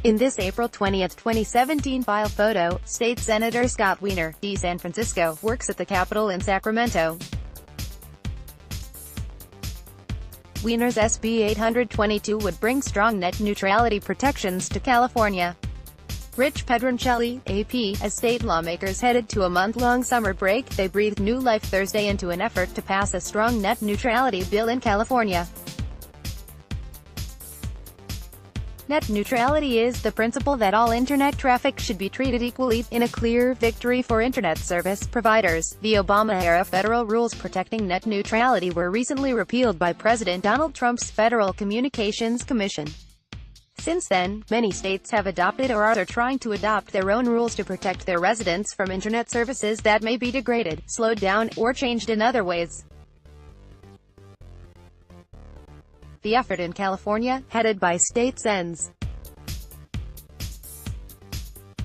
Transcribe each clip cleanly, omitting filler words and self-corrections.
In this April 20, 2017 file photo, State Senator Scott Wiener, D. San Francisco, works at the Capitol in Sacramento. Wiener's SB 822 would bring strong net neutrality protections to California. Rich Pedroncelli, AP, as state lawmakers headed to a month-long summer break, they breathed new life Thursday into an effort to pass a strong net neutrality bill in California. Net neutrality is the principle that all Internet traffic should be treated equally, in a clear victory for Internet service providers. The Obama-era federal rules protecting net neutrality were recently repealed by President Donald Trump's Federal Communications Commission. Since then, many states have adopted or are trying to adopt their own rules to protect their residents from Internet services that may be degraded, slowed down, or changed in other ways. The effort in California, headed by State Sens.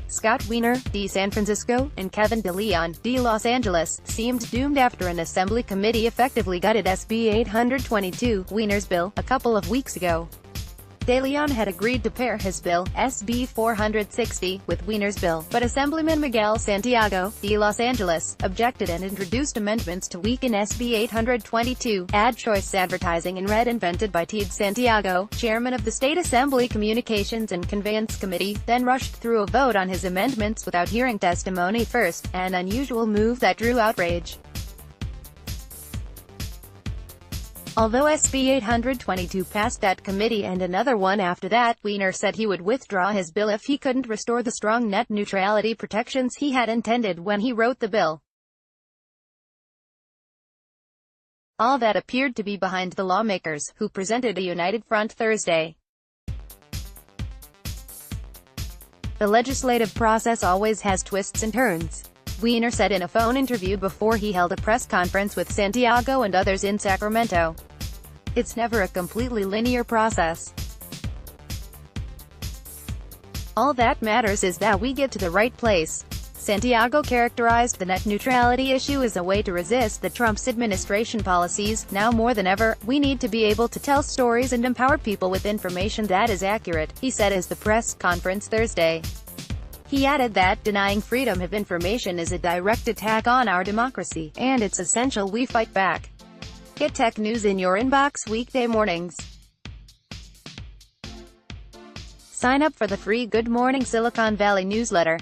Scott Wiener, D. San Francisco, and Kevin DeLeon, D. Los Angeles, seemed doomed after an Assembly committee effectively gutted SB 822, Wiener's bill, a couple of weeks ago. De Leon had agreed to pair his bill, SB 460, with Wiener's bill, but Assemblyman Miguel Santiago, D. Los Angeles, objected and introduced amendments to weaken SB 822. Ad choice advertising in red invented by Ted Santiago, chairman of the State Assembly Communications and Conveyance Committee, then rushed through a vote on his amendments without hearing testimony first, an unusual move that drew outrage. Although SB 822 passed that committee and another one after that, Wiener said he would withdraw his bill if he couldn't restore the strong net neutrality protections he had intended when he wrote the bill. All that appeared to be behind the lawmakers, who presented a united front Thursday. The legislative process always has twists and turns, Wiener said in a phone interview before he held a press conference with Santiago and others in Sacramento. It's never a completely linear process. All that matters is that we get to the right place. Santiago characterized the net neutrality issue as a way to resist the Trump's administration policies. Now more than ever, we need to be able to tell stories and empower people with information that is accurate, he said at the press conference Thursday. He added that denying freedom of information is a direct attack on our democracy, and it's essential we fight back. Get tech news in your inbox weekday mornings. Sign up for the free Good Morning Silicon Valley newsletter.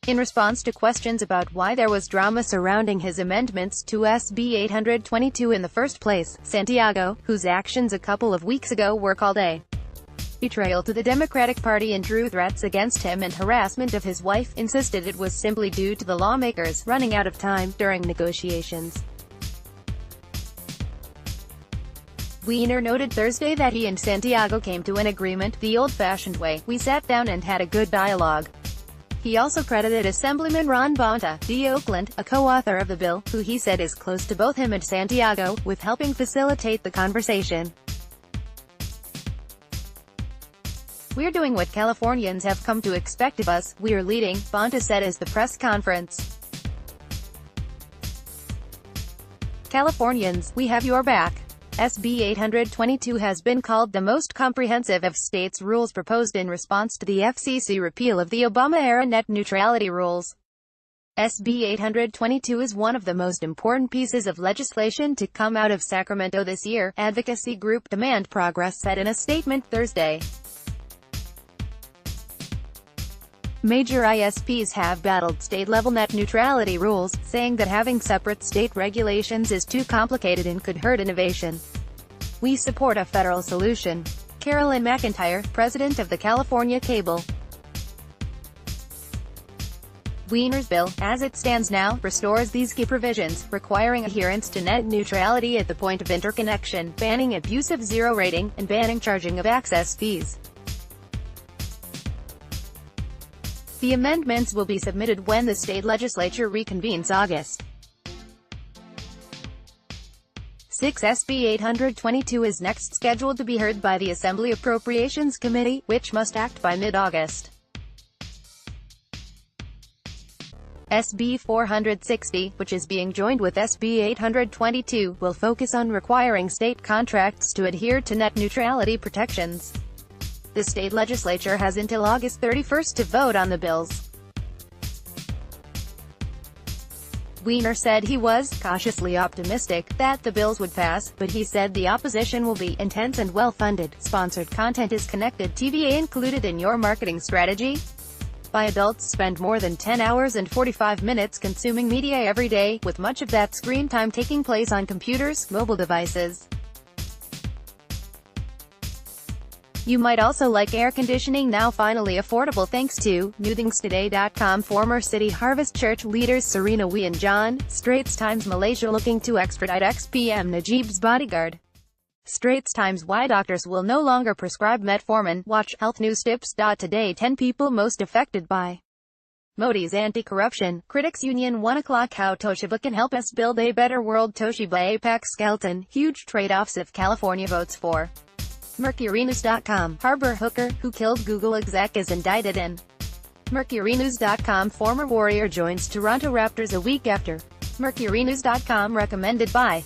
In response to questions about why there was drama surrounding his amendments to SB 822 in the first place, Santiago, whose actions a couple of weeks ago were called a betrayal to the Democratic Party and drew threats against him and harassment of his wife, insisted it was simply due to the lawmakers running out of time during negotiations. Wiener noted Thursday that he and Santiago came to an agreement the old-fashioned way. We sat down and had a good dialogue. He also credited Assemblyman Ron Bonta, D. Oakland, a co-author of the bill, who he said is close to both him and Santiago, with helping facilitate the conversation. We're doing what Californians have come to expect of us, we're leading, Bonta said at the press conference. Californians, we have your back. SB 822 has been called the most comprehensive of states' rules proposed in response to the FCC repeal of the Obama-era net neutrality rules. SB 822 is one of the most important pieces of legislation to come out of Sacramento this year, advocacy group Demand Progress said in a statement Thursday. Major ISPs have battled state-level net neutrality rules, saying that having separate state regulations is too complicated and could hurt innovation. We support a federal solution. Carolyn McIntyre, president of the California Cable. Wiener's bill, as it stands now, restores these key provisions, requiring adherence to net neutrality at the point of interconnection, banning abusive zero rating, and banning charging of access fees. The amendments will be submitted when the state legislature reconvenes August 6. SB 822 is next scheduled to be heard by the Assembly Appropriations Committee, which must act by mid-August. SB 460, which is being joined with SB 822, will focus on requiring state contracts to adhere to net neutrality protections. The state legislature has until August 31st to vote on the bills. Weiner said he was cautiously optimistic that the bills would pass, but he said the opposition will be intense and well-funded. Sponsored content is connected TV included in your marketing strategy? By adults spend more than 10 hours and 45 minutes consuming media every day, with much of that screen time taking place on computers, mobile devices. You might also like air conditioning, now finally affordable thanks to newthingstoday.com. Former City Harvest Church leaders Serena Wee and John. Straits Times Malaysia looking to extradite ex-PM Najib's bodyguard. Straits Times why doctors will no longer prescribe metformin. Watch Health News Tips. Today 10 people most affected by Modi's anti-corruption. Critics Union 1 o'clock. How Toshiba can help us build a better world. Toshiba Apex Skeleton. Huge trade-offs if California votes for MercuryNews.com. Harbor hooker who killed Google exec is indicted in MercuryNews.com. Former Warrior joins Toronto Raptors a week after. MercuryNews.com recommended by